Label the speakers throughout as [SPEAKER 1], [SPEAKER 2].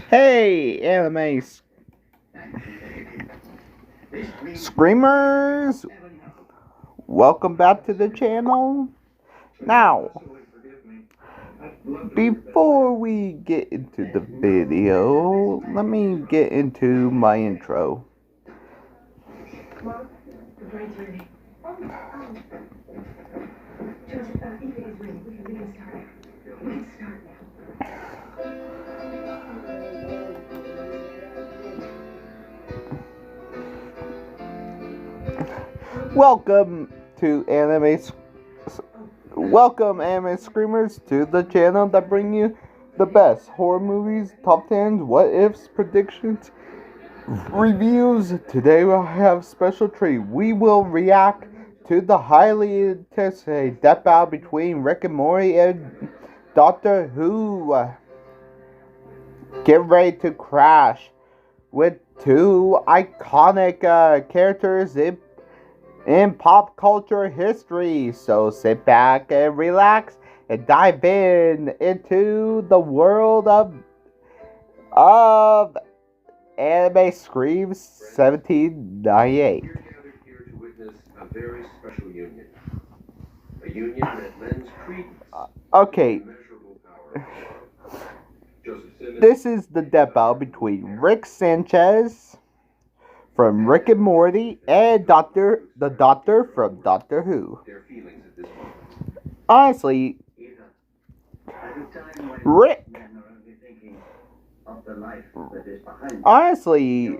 [SPEAKER 1] Hey, anime screamers! Welcome back to the channel. Now, before we get into the video, let me get into my intro. Welcome anime screamers to the channel that bring you the best horror movies, top 10s, what ifs, predictions, reviews. Today we'll have special treat. We will react to the highly anticipated death battle between Rick and Morty and Doctor Who. Get ready to crash with two iconic characters in pop culture history. So sit back and relax and dive into the world of Anime Screams 1798.
[SPEAKER 2] We're gathered here to witness a very special union. A union that lends credence
[SPEAKER 1] Okay.
[SPEAKER 2] to immeasurable power of love. Joseph Simmons.
[SPEAKER 1] This is the death battle between Rick Sanchez from Rick and Morty and the Doctor from Doctor Who.
[SPEAKER 2] Their feelings at this moment.
[SPEAKER 1] Honestly,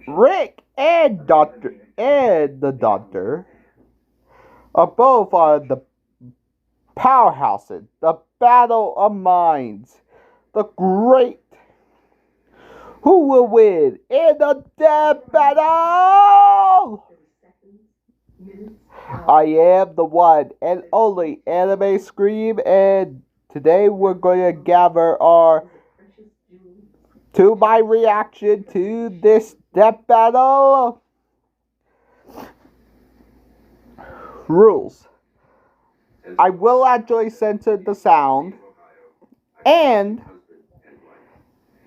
[SPEAKER 1] Rick and the Doctor are both the powerhouses, the battle of minds, the great. Who will win in the death battle? I am the one and only Anime Scream, and today we're going to gather my reaction to this death battle. Rules. I will actually censor the sound, and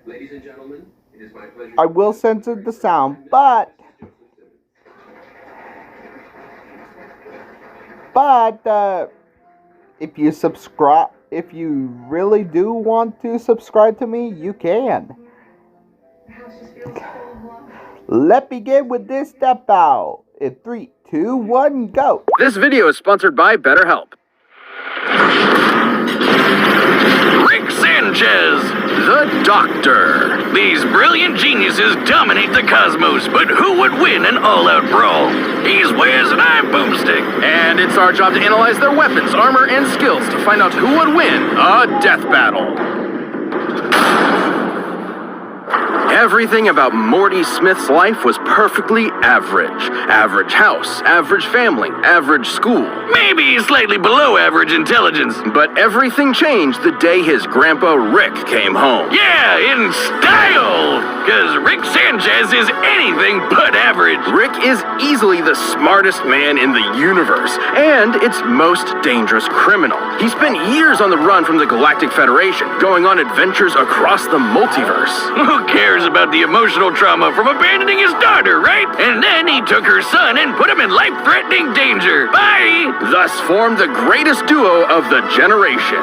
[SPEAKER 2] Ladies and gentlemen, it is my pleasure.
[SPEAKER 1] I will censor the sound, but if you really do want to subscribe to me, you can. Let's begin with this death battle. In 3, 2, 1, go.
[SPEAKER 3] This video is sponsored by BetterHelp. Rick Sanchez, the Doctor. These brilliant geniuses dominate the cosmos, but who would win an all-out brawl? He's Wiz and I'm Boomstick. And it's our job to analyze their weapons, armor, and skills to find out who would win a death battle. Everything about Morty Smith's life was perfectly average. Average house, average family, average school. Maybe slightly below average intelligence. But everything changed the day his grandpa Rick came home. Yeah, in style! Because Rick Sanchez is anything but average. Rick is easily the smartest man in the universe, and its most dangerous criminal. He spent years on the run from the Galactic Federation, going on adventures across the multiverse. Who cares about the emotional trauma from abandoning his daughter, right? And then he took her son and put him in life-threatening danger. Bye! Thus formed the greatest duo of the generation,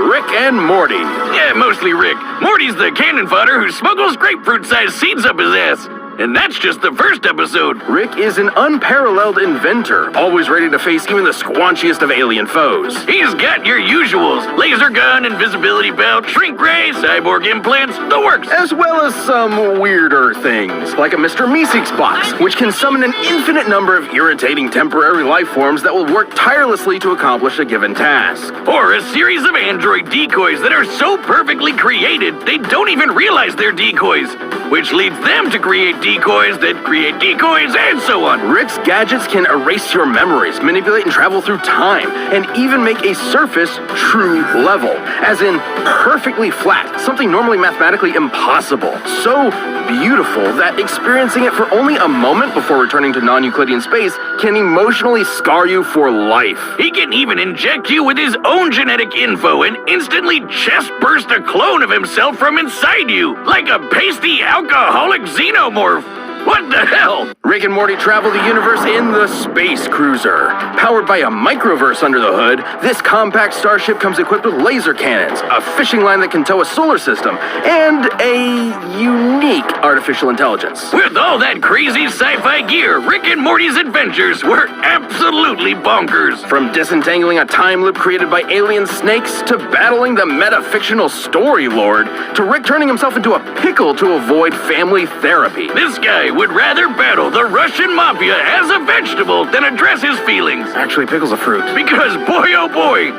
[SPEAKER 3] Rick and Morty. Yeah, mostly Rick. Morty's the cannon fodder who smuggles grapefruit-sized seeds up his ass. And that's just the first episode. Rick is an unparalleled inventor, always ready to face even the squanchiest of alien foes. He's got your usuals: laser gun, invisibility belt, shrink ray, cyborg implants, the works. As well as some weirder things, like a Mr. Meeseeks box, which can summon an infinite number of irritating temporary life forms that will work tirelessly to accomplish a given task. Or a series of android decoys that are so perfectly created, they don't even realize they're decoys, which leads them to create decoys decoys that create decoys, and so on. Rick's gadgets can erase your memories, manipulate and travel through time, and even make a surface true level, as in perfectly flat, something normally mathematically impossible. So beautiful that experiencing it for only a moment before returning to non-Euclidean space can emotionally scar you for life. He can even inject you with his own genetic info and instantly chest burst a clone of himself from inside you, like a pasty alcoholic xenomorph. What the hell? Rick and Morty travel the universe in the Space Cruiser. Powered by a microverse under the hood, this compact starship comes equipped with laser cannons, a fishing line that can tow a solar system, and a unique artificial intelligence. With all that crazy sci-fi gear, Rick and Morty's adventures were absolutely bonkers. From disentangling a time loop created by alien snakes, to battling the meta-fictional story lord, to Rick turning himself into a pickle to avoid family therapy. This guy would rather battle the Russian mafia as a vegetable than address his feelings. Actually, pickle's a fruit. Because boy oh boy,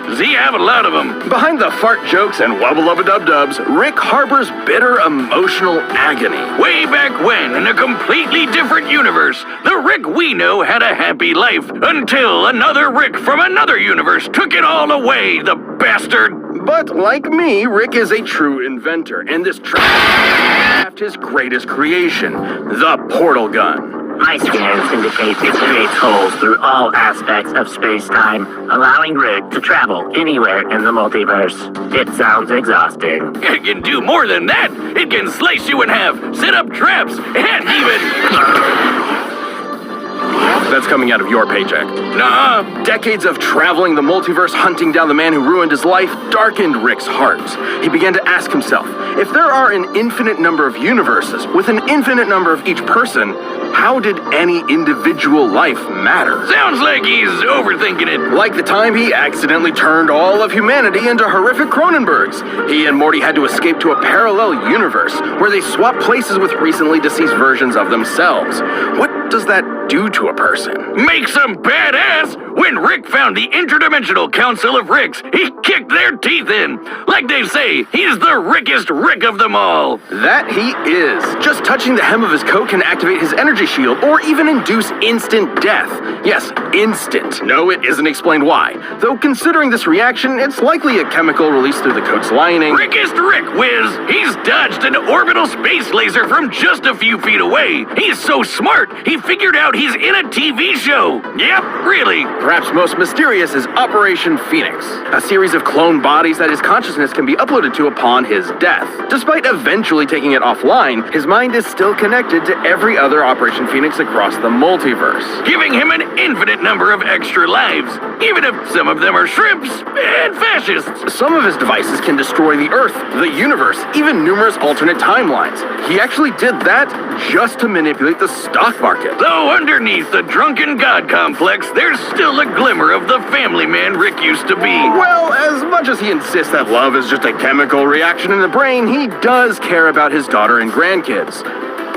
[SPEAKER 3] does he have a lot of them. Behind the fart jokes and wubba-lubba-dub-dubs, Rick harbors bitter emotional agony. Way back when, in a completely different universe, the Rick we know had a happy life, until another Rick from another universe took it all away, the bastard. But like me, Rick is a true inventor, and this craft his greatest creation, the portal gun.
[SPEAKER 4] My scans indicate it creates holes through all aspects of space-time, allowing Rick to travel anywhere in the multiverse. It sounds exhausting.
[SPEAKER 3] It can do more than that. It can slice you in half, set up traps, and even... That's coming out of your paycheck. Nah. Decades of traveling the multiverse, hunting down the man who ruined his life, darkened Rick's heart. He began to ask himself, if there are an infinite number of universes with an infinite number of each person, how did any individual life matter? Sounds like he's overthinking it. Like the time he accidentally turned all of humanity into horrific Cronenbergs. He and Morty had to escape to a parallel universe where they swapped places with recently deceased versions of themselves. What does that do to a person? Makes them badass! When Rick found the interdimensional council of Ricks, he kicked their teeth in. Like they say, he's the Rickest Rick of them all. That he is. Just touching the hem of his coat can activate his energy shield or even induce instant death. Yes, instant. No, it isn't explained why. Though considering this reaction, it's likely a chemical released through the coat's lining. Rickest Rick, whiz! He's dodged an orbital space laser from just a few feet away. He's so smart, he figured out he's in a TV show. Yep, really. Perhaps most mysterious is Operation Phoenix, a series of clone bodies that his consciousness can be uploaded to upon his death. Despite eventually taking it offline, his mind is still connected to every other Operation Phoenix across the multiverse, giving him an infinite number of extra lives, even if some of them are shrimps and fascists. Some of his devices can destroy the Earth, the universe, even numerous alternate timelines. He actually did that just to manipulate the stock market. Though underneath the drunken god complex, there's still a glimmer of the family man Rick used to be. Well, as much as he insists that love is just a chemical reaction in the brain, he does care about his daughter and grandkids.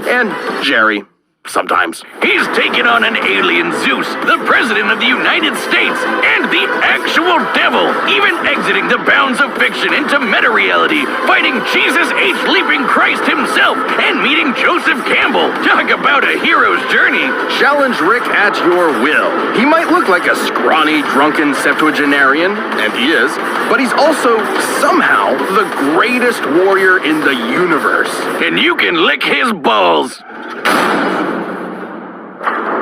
[SPEAKER 3] And Jerry. Sometimes. He's taken on an alien Zeus, the President of the United States, and the actual devil, even exiting the bounds of fiction into meta-reality, fighting Jesus H. Leaping Christ himself, and meeting Joseph Campbell. Talk about a hero's journey. Challenge Rick at your will. He might look like a scrawny, drunken septuagenarian, and he is, but he's also, somehow, the greatest warrior in the universe. And you can lick his balls.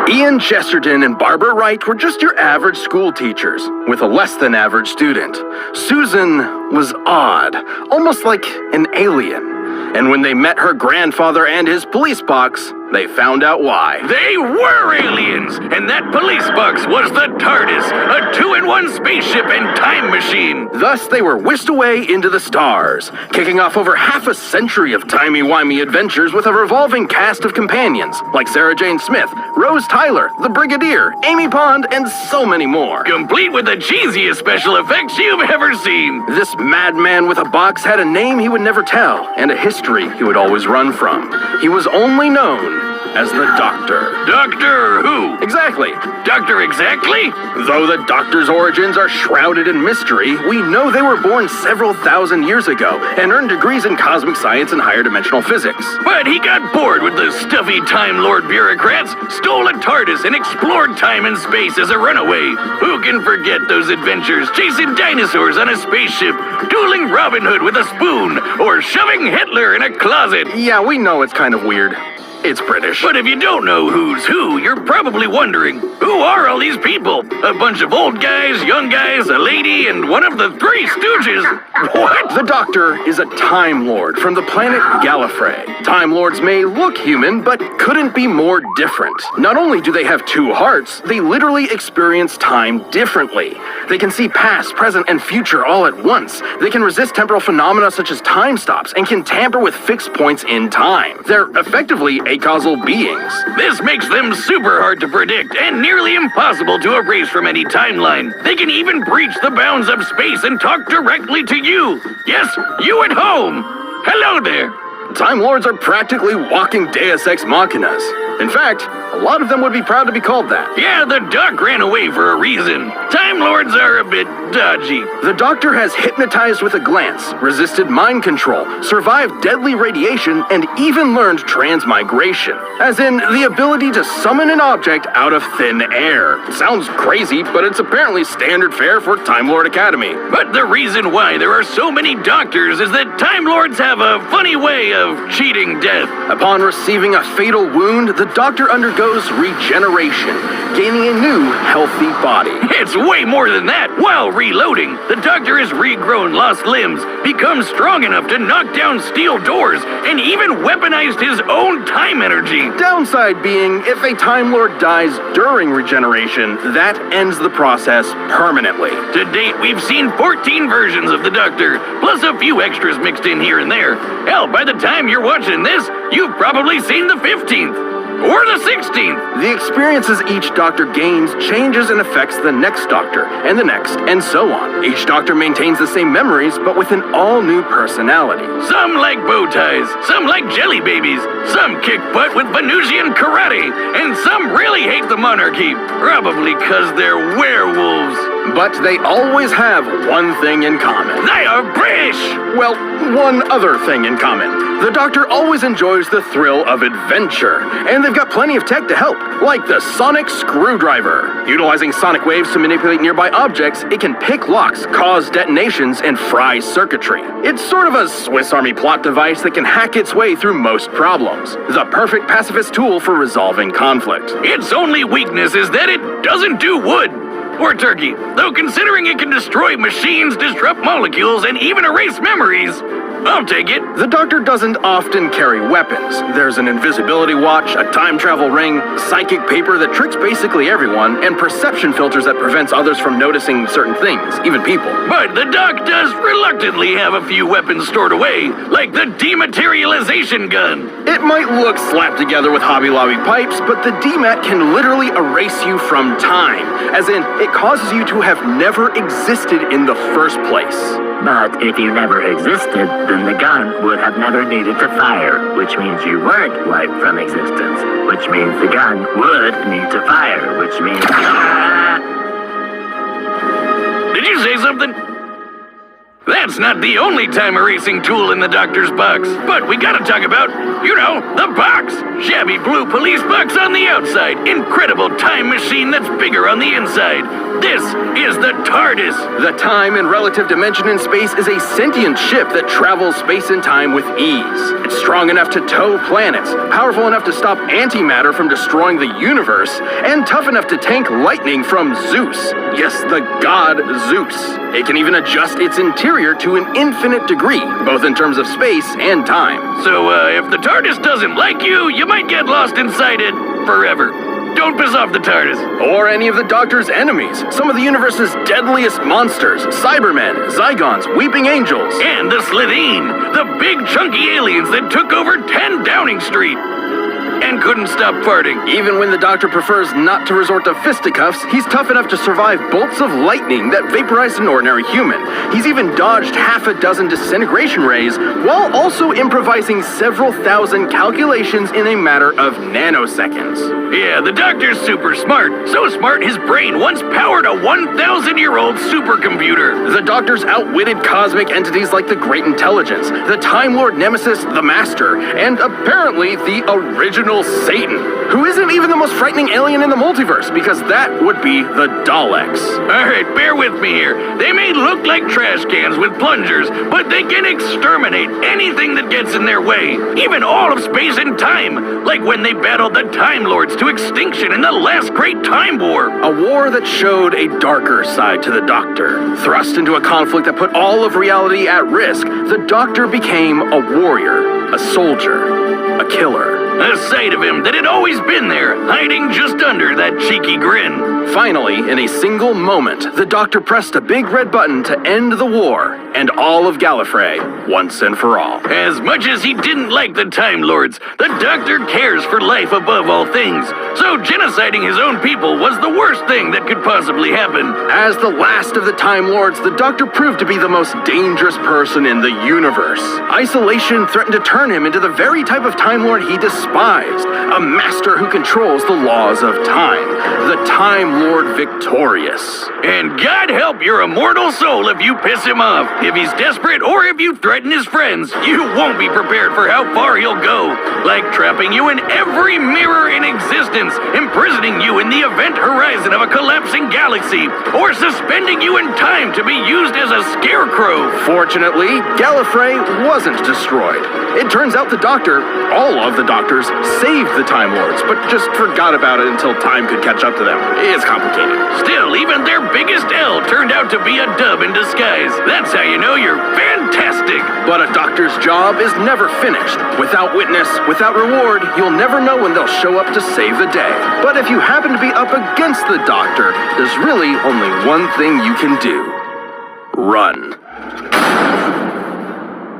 [SPEAKER 3] Ian Chesterton and Barbara Wright were just your average school teachers, with a less than average student. Susan was odd, almost like an alien. And when they met her grandfather and his police box, they found out why. They were aliens, and that police box was the TARDIS, a 2-in-1 spaceship and time machine. Thus, they were whisked away into the stars, kicking off over half a century of timey-wimey adventures with a revolving cast of companions, like Sarah Jane Smith, Rose Tyler, the Brigadier, Amy Pond, and so many more. Complete with the cheesiest special effects you've ever seen. This madman with a box had a name he would never tell, and a history he would always run from. He was only known as the Doctor.
[SPEAKER 5] Doctor Who?
[SPEAKER 3] Exactly.
[SPEAKER 5] Doctor exactly?
[SPEAKER 3] Though the Doctor's origins are shrouded in mystery, we know they were born several thousand years ago and earned degrees in cosmic science and higher dimensional physics.
[SPEAKER 5] But he got bored with the stuffy Time Lord bureaucrats, stole a TARDIS, and explored time and space as a runaway. Who can forget those adventures, chasing dinosaurs on a spaceship, dueling Robin Hood with a spoon, or shoving Hitler in a closet?
[SPEAKER 3] Yeah, we know it's kind of weird. It's British.
[SPEAKER 5] But if you don't know who's who, you're probably wondering, who are all these people? A bunch of old guys, young guys, a lady, and one of the Three Stooges? What?
[SPEAKER 3] The Doctor is a Time Lord from the planet Gallifrey. Time Lords may look human, but couldn't be more different. Not only do they have two hearts, they literally experience time differently. They can see past, present, and future all at once. They can resist temporal phenomena such as time stops and can tamper with fixed points in time. They're effectively acausal beings.
[SPEAKER 5] This makes them super hard to predict and nearly impossible to erase from any timeline. They can even breach the bounds of space and talk directly to you. Yes, you at home. Hello there.
[SPEAKER 3] Time Lords are practically walking Deus Ex Machinas. In fact, a lot of them would be proud to be called that.
[SPEAKER 5] Yeah, the Doc ran away for a reason. Time Lords are a bit dodgy.
[SPEAKER 3] The Doctor has hypnotized with a glance, resisted mind control, survived deadly radiation, and even learned transmigration. As in, the ability to summon an object out of thin air. Sounds crazy, but it's apparently standard fare for Time Lord Academy.
[SPEAKER 5] But the reason why there are so many Doctors is that Time Lords have a funny way of cheating death.
[SPEAKER 3] Upon receiving a fatal wound, the Doctor undergoes regeneration, gaining a new, healthy body.
[SPEAKER 5] It's way more than that. While reloading, the Doctor has regrown lost limbs, become strong enough to knock down steel doors, and even weaponized his own time energy.
[SPEAKER 3] Downside being, if a Time Lord dies during regeneration, that ends the process permanently.
[SPEAKER 5] To date, we've seen 14 versions of the Doctor, plus a few extras mixed in here and there. Hell, by the time you're watching this, you've probably seen the 15th. Or the 16th!
[SPEAKER 3] The experiences each Doctor gains changes and affects the next Doctor, and the next, and so on. Each Doctor maintains the same memories, but with an all-new personality.
[SPEAKER 5] Some like bow ties, some like jelly babies, some kick butt with Venusian karate, and some really hate the monarchy, probably 'cause they're werewolves.
[SPEAKER 3] But they always have one thing in common.
[SPEAKER 5] They are British!
[SPEAKER 3] Well, one other thing in common. The Doctor always enjoys the thrill of adventure, and they've got plenty of tech to help, like the sonic screwdriver. Utilizing sonic waves to manipulate nearby objects, it can pick locks, cause detonations, and fry circuitry. It's sort of a Swiss Army plot device that can hack its way through most problems. The perfect pacifist tool for resolving conflict.
[SPEAKER 5] Its only weakness is that it doesn't do wood. Or turkey, though considering it can destroy machines, disrupt molecules, and even erase memories, I'll take it.
[SPEAKER 3] The Doctor doesn't often carry weapons. There's an invisibility watch, a time travel ring, psychic paper that tricks basically everyone, and perception filters that prevents others from noticing certain things, even people.
[SPEAKER 5] But the Doc does reluctantly have a few weapons stored away, like the dematerialization gun.
[SPEAKER 3] It might look slapped together with Hobby Lobby pipes, but the DMAT can literally erase you from time, as in, it causes you to have never existed in the first place.
[SPEAKER 4] But if you never existed, then the gun would have never needed to fire, which means you weren't wiped from existence, which means the gun would need to fire, which means...
[SPEAKER 5] Did you say something? That's not the only time-erasing tool in the Doctor's box. But we gotta talk about, the box! Shabby blue police box on the outside. Incredible time machine that's bigger on the inside. This is the TARDIS.
[SPEAKER 3] The time and relative dimension in space is a sentient ship that travels space and time with ease. It's strong enough to tow planets, powerful enough to stop antimatter from destroying the universe, and tough enough to tank lightning from Zeus. Yes, the god Zeus. It can even adjust its interior to an infinite degree, both in terms of space and time.
[SPEAKER 5] So, if the TARDIS doesn't like you, you might get lost inside it forever. Don't piss off the TARDIS.
[SPEAKER 3] Or any of the Doctor's enemies. Some of the universe's deadliest monsters. Cybermen, Zygons, Weeping Angels.
[SPEAKER 5] And the Slitheen, the big chunky aliens that took over 10 Downing Street. and couldn't stop farting.
[SPEAKER 3] Even when the Doctor prefers not to resort to fisticuffs, he's tough enough to survive bolts of lightning that vaporize an ordinary human. He's even dodged half a dozen disintegration rays, while also improvising several thousand calculations in a matter of nanoseconds.
[SPEAKER 5] Yeah, the Doctor's super smart. So smart, his brain once powered a 1,000-year-old supercomputer.
[SPEAKER 3] The Doctor's outwitted cosmic entities like the Great Intelligence, the Time Lord Nemesis, the Master, and apparently the original Satan, who isn't even the most frightening alien in the multiverse, because that would be the Daleks.
[SPEAKER 5] Alright, bear with me here. They may look like trash cans with plungers, but they can exterminate anything that gets in their way, even all of space and time, like when they battled the Time Lords to extinction in the last Great Time War.
[SPEAKER 3] A war that showed a darker side to the Doctor. Thrust into a conflict that put all of reality at risk, the Doctor became a warrior, a soldier, a killer.
[SPEAKER 5] A side of him that had always been there, hiding just under that cheeky grin.
[SPEAKER 3] Finally, in a single moment, the Doctor pressed a big red button to end the war, and all of Gallifrey, once and for all.
[SPEAKER 5] As much as he didn't like the Time Lords, the Doctor cares for life above all things. So genociding his own people was the worst thing that could possibly happen.
[SPEAKER 3] As the last of the Time Lords, the Doctor proved to be the most dangerous person in the universe. Isolation threatened to turn him into the very type of Time Lord he despised, a master who controls the laws of time, the Time Lord victorious.
[SPEAKER 5] And God help your immortal soul if you piss him off. If he's desperate or if you threaten his friends, you won't be prepared for how far he'll go. Like trapping you in every mirror in existence, imprisoning you in the event horizon of a collapsing galaxy, or suspending you in time to be used as a scarecrow.
[SPEAKER 3] Fortunately, Gallifrey wasn't destroyed. It turns out the Doctor, all of the Doctors, saved the Time Lords, but just forgot about it until time could catch up to them. It's complicated.
[SPEAKER 5] Still, even their biggest L turned out to be a dub in disguise. That's how you know you're fantastic.
[SPEAKER 3] But a Doctor's job is never finished. Without witness, without reward, you'll never know when they'll show up to save the day. But if you happen to be up against the Doctor, there's really only one thing you can do. Run.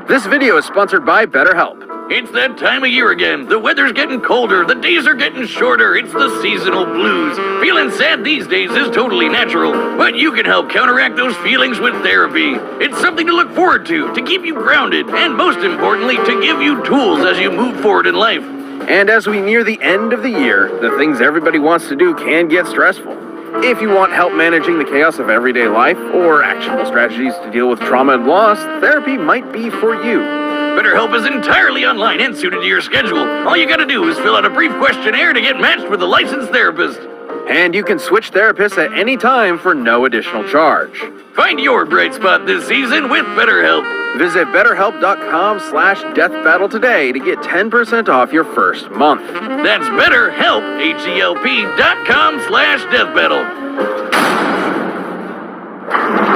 [SPEAKER 3] This video is sponsored by BetterHelp.
[SPEAKER 5] It's that time of year again. The weather's getting colder, the days are getting shorter, it's the seasonal blues. Feeling sad these days is totally natural, but you can help counteract those feelings with therapy. It's something to look forward to keep you grounded, and most importantly, to give you tools as you move forward in life.
[SPEAKER 3] And as we near the end of the year, the things everybody wants to do can get stressful. If you want help managing the chaos of everyday life, or actionable strategies to deal with trauma and loss, therapy might be for you.
[SPEAKER 5] BetterHelp is entirely online and suited to your schedule. All you gotta do is fill out a brief questionnaire to get matched with a licensed therapist.
[SPEAKER 3] And you can switch therapists at any time for no additional charge.
[SPEAKER 5] Find your bright spot this season with BetterHelp.
[SPEAKER 3] Visit BetterHelp.com/deathbattle today to get 10% off your first month.
[SPEAKER 5] That's BetterHelp, HELP.com/deathbattle.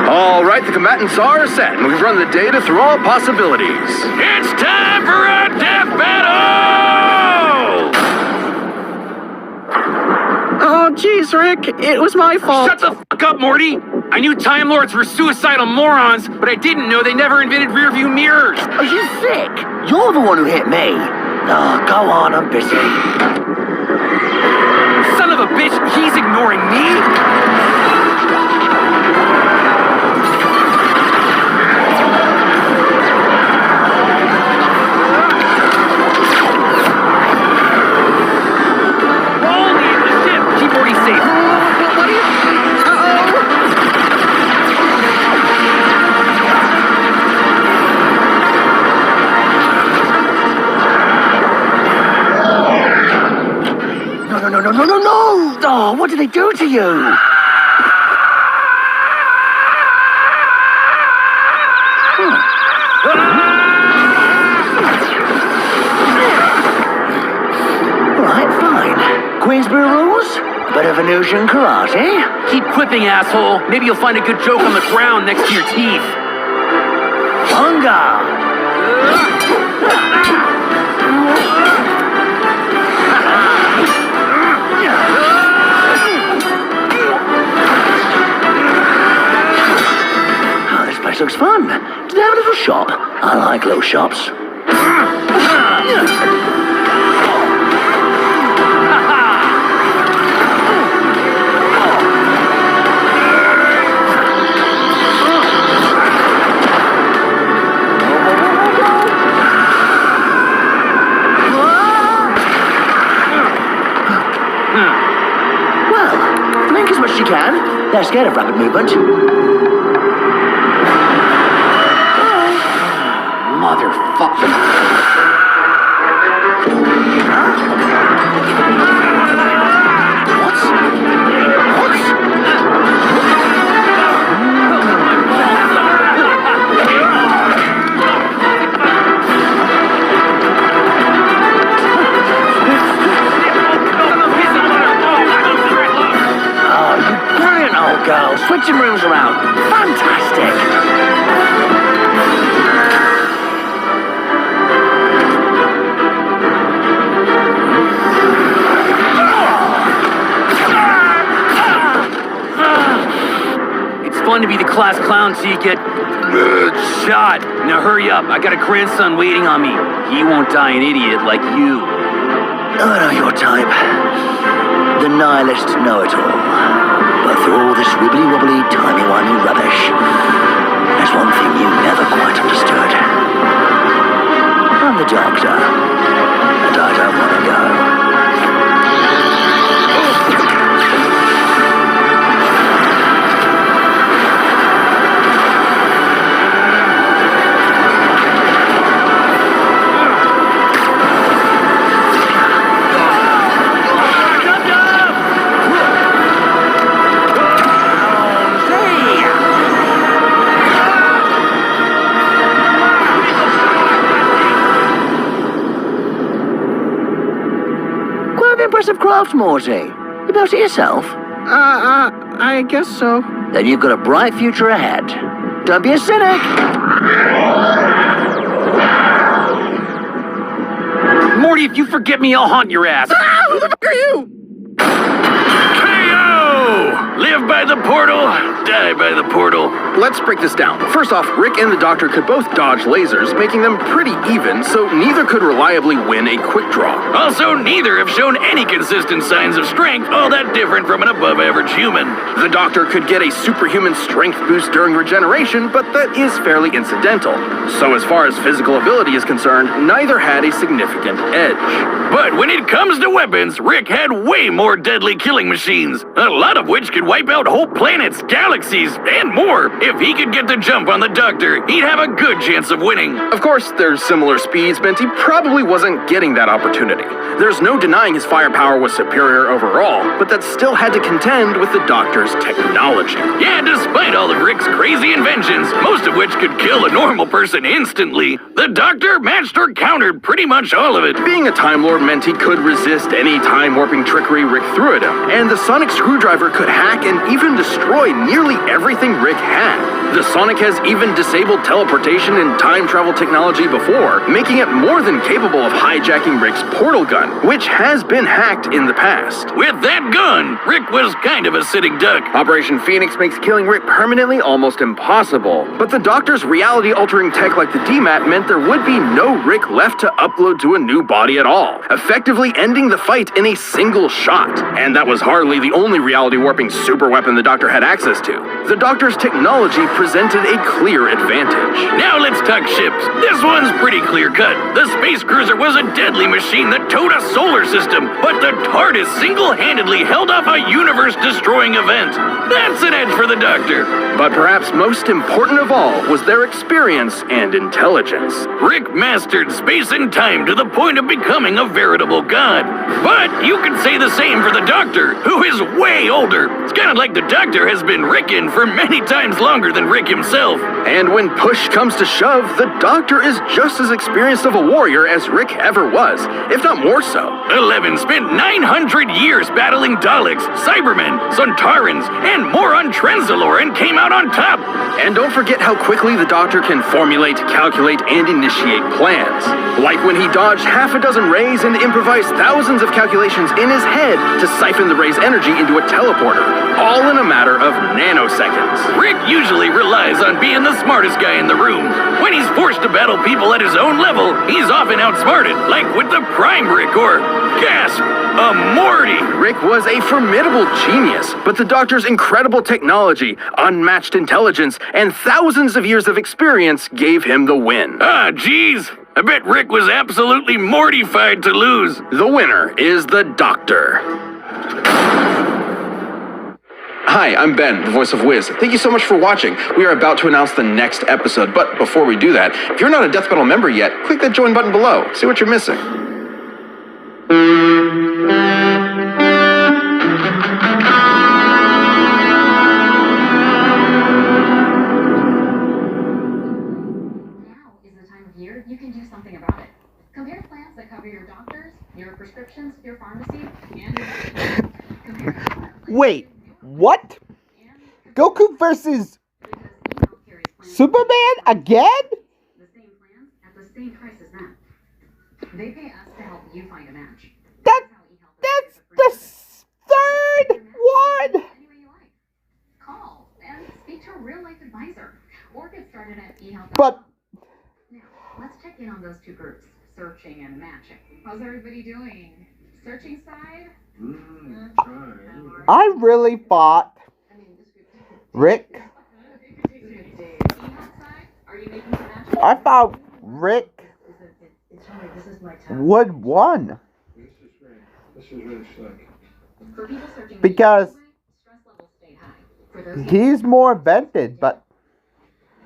[SPEAKER 3] All right, the combatants are set, and we've run the data through all possibilities.
[SPEAKER 5] It's time for a death battle!
[SPEAKER 6] Oh, jeez, Rick. It was my fault.
[SPEAKER 7] Shut the fuck up, Morty! I knew Time Lords were suicidal morons, but I didn't know they never invented rearview mirrors.
[SPEAKER 6] Are you sick? You're the one who hit me. Oh, go on, I'm busy.
[SPEAKER 7] Son of a bitch, he's ignoring me?
[SPEAKER 6] No! Oh, what did they do to you? Right, fine. Queensbury rules? Bit of Venusian karate?
[SPEAKER 7] Keep quipping, asshole. Maybe you'll find a good joke on the ground next to your teeth.
[SPEAKER 6] Hunger! This looks fun. Do they have a little shop? I like little shops. you can. They're scared of rapid movement. Motherfucker. Girl, switching rooms around. Fantastic!
[SPEAKER 7] It's fun to be the class clown till you get shot. Now hurry up, I got a grandson waiting on me. He won't die an idiot like you.
[SPEAKER 6] I know your type. The nihilist know-it-all. But through all this wibbly-wobbly, timey-wimey rubbish, there's one thing you never quite understood. I'm the doctor, and I don't want to go. Impressive craft, Morty. You built it yourself?
[SPEAKER 3] I guess so.
[SPEAKER 6] Then you've got a bright future ahead. Don't be a cynic.
[SPEAKER 7] Morty, if you forget me, I'll haunt your ass.
[SPEAKER 3] Who the fuck are you?
[SPEAKER 5] KO! Live by the portal, die by the portal.
[SPEAKER 3] Let's break this down. First off, Rick and the Doctor could both dodge lasers, making them pretty even, so neither could reliably win a quick draw.
[SPEAKER 5] Also, neither have shown any consistent signs of strength all that different from an above-average human.
[SPEAKER 3] The Doctor could get a superhuman strength boost during regeneration, but that is fairly incidental. So as far as physical ability is concerned, neither had a significant edge.
[SPEAKER 5] But when it comes to weapons, Rick had way more deadly killing machines, a lot of which could wipe out whole planets, galaxies, and more. If he could get the jump on the Doctor, he'd have a good chance of winning.
[SPEAKER 3] Of course, their similar speeds meant he probably wasn't getting that opportunity. There's no denying his firepower was superior overall, but that still had to contend with the Doctor's technology.
[SPEAKER 5] Yeah, despite all of Rick's crazy inventions, most of which could kill a normal person instantly, the Doctor matched or countered pretty much all of it.
[SPEAKER 3] Being a Time Lord meant he could resist any time-warping trickery Rick threw at him, and the sonic screwdriver could hack and even destroy nearly everything Rick had. The Sonic has even disabled teleportation and time travel technology before, making it more than capable of hijacking Rick's portal gun, which has been hacked in the past.
[SPEAKER 5] With that gun, Rick was kind of a sitting duck.
[SPEAKER 3] Operation Phoenix makes killing Rick permanently almost impossible, but the Doctor's reality-altering tech like the DMAT meant there would be no Rick left to upload to a new body at all, effectively ending the fight in a single shot. And that was hardly the only reality-warping superweapon the Doctor had access to. The Doctor's technology presented a clear advantage.
[SPEAKER 5] Now let's talk ships. This one's pretty clear-cut. The space cruiser was a deadly machine that towed a solar system, but the TARDIS single-handedly held off a universe-destroying event. That's an edge for the Doctor.
[SPEAKER 3] But perhaps most important of all was their experience and intelligence.
[SPEAKER 5] Rick mastered space and time to the point of becoming a veritable god. But you could say the same for the Doctor, who is way older. It's kind of like the Doctor has been Rickin' for many times longer than Rick himself.
[SPEAKER 3] And when push comes to shove, the Doctor is just as experienced of a warrior as Rick ever was, if not more so.
[SPEAKER 5] 11 spent 900 years battling Daleks, Cybermen, Sontarans, and more on Trenzalore and came out on top.
[SPEAKER 3] And don't forget how quickly the Doctor can formulate, calculate, and initiate plans. Like when he dodged half a dozen rays and improvised thousands of calculations in his head to siphon the ray's energy into a teleporter, all in a matter of nanoseconds.
[SPEAKER 5] Rick usually relies on being the smartest guy in the room. When he's forced to battle people at his own level, he's often outsmarted, like with the Prime Rick or, gasp, a Morty.
[SPEAKER 3] Rick was a formidable genius, but the Doctor's incredible technology, unmatched intelligence, and thousands of years of experience gave him the win.
[SPEAKER 5] Ah, geez. I bet Rick was absolutely mortified to lose.
[SPEAKER 3] The winner is the Doctor. Hi, I'm Ben, the voice of Wiz. Thank you so much for watching. We are about to announce the next episode, but before we do that, if you're not a Death Metal member yet, click that join button below. See what you're missing.
[SPEAKER 8] Year, you can do something about it. Compare plans that cover your doctors, your prescriptions, your pharmacy, and your
[SPEAKER 1] Wait, what? Goku versus Superman again?
[SPEAKER 8] The same plans at the same price as them. They pay us to help you find a match.
[SPEAKER 1] That's the third one.
[SPEAKER 8] Any way you like. Call and speak to a real life advisor or get started at eHealth.
[SPEAKER 1] But
[SPEAKER 8] now, let's check in on those two groups, searching and matching. How's everybody doing? Searching side?
[SPEAKER 1] I really thought Rick.
[SPEAKER 8] Are you making some matches?
[SPEAKER 1] I thought Rick would won
[SPEAKER 2] This is really slick.
[SPEAKER 8] For people searching
[SPEAKER 1] because
[SPEAKER 8] stress levels stayed high. For those
[SPEAKER 1] he's more invented, but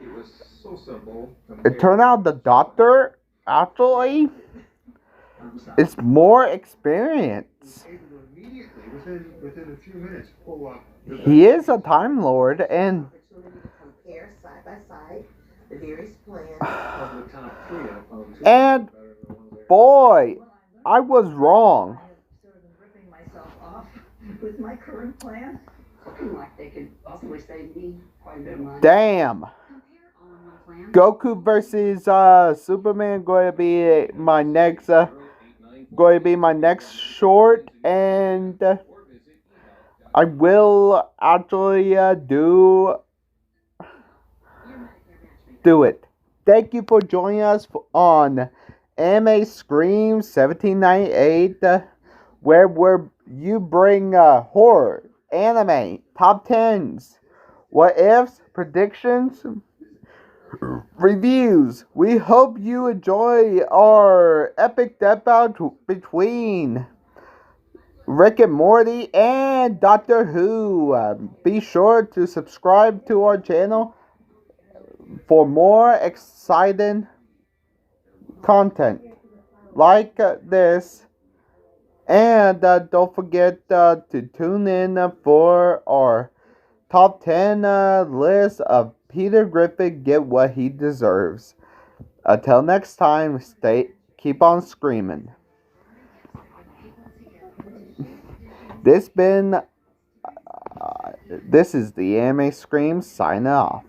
[SPEAKER 2] It was so simple.
[SPEAKER 1] it turned out the doctor actually is more experienced.
[SPEAKER 2] Immediately, within a few minutes, pull up.
[SPEAKER 1] He is a Time Lord, and
[SPEAKER 9] Opportunity to compare side by side the various plans.
[SPEAKER 2] Of the top three, I found two
[SPEAKER 1] and
[SPEAKER 2] better than the ones there.
[SPEAKER 1] boy, I was wrong.
[SPEAKER 9] I have sort of been ripping myself off with my current plan.
[SPEAKER 10] Looking like they could possibly save me quite a bit of money.
[SPEAKER 1] Damn.
[SPEAKER 8] compare all-in-one plan.
[SPEAKER 1] Goku versus Superman going to be my next short, and I will actually do it. Thank you for joining us on Anime Scream 1798, where you bring horror, anime, top 10s, what ifs, predictions, reviews. We hope you enjoy our epic death battle between Rick and Morty and Doctor Who. Be sure to subscribe to our channel for more exciting content like this. And don't forget to tune in for our top 10 list of Peter Griffin Get What He Deserves. Until next time, keep on screaming. This is the Anime Scream signing off.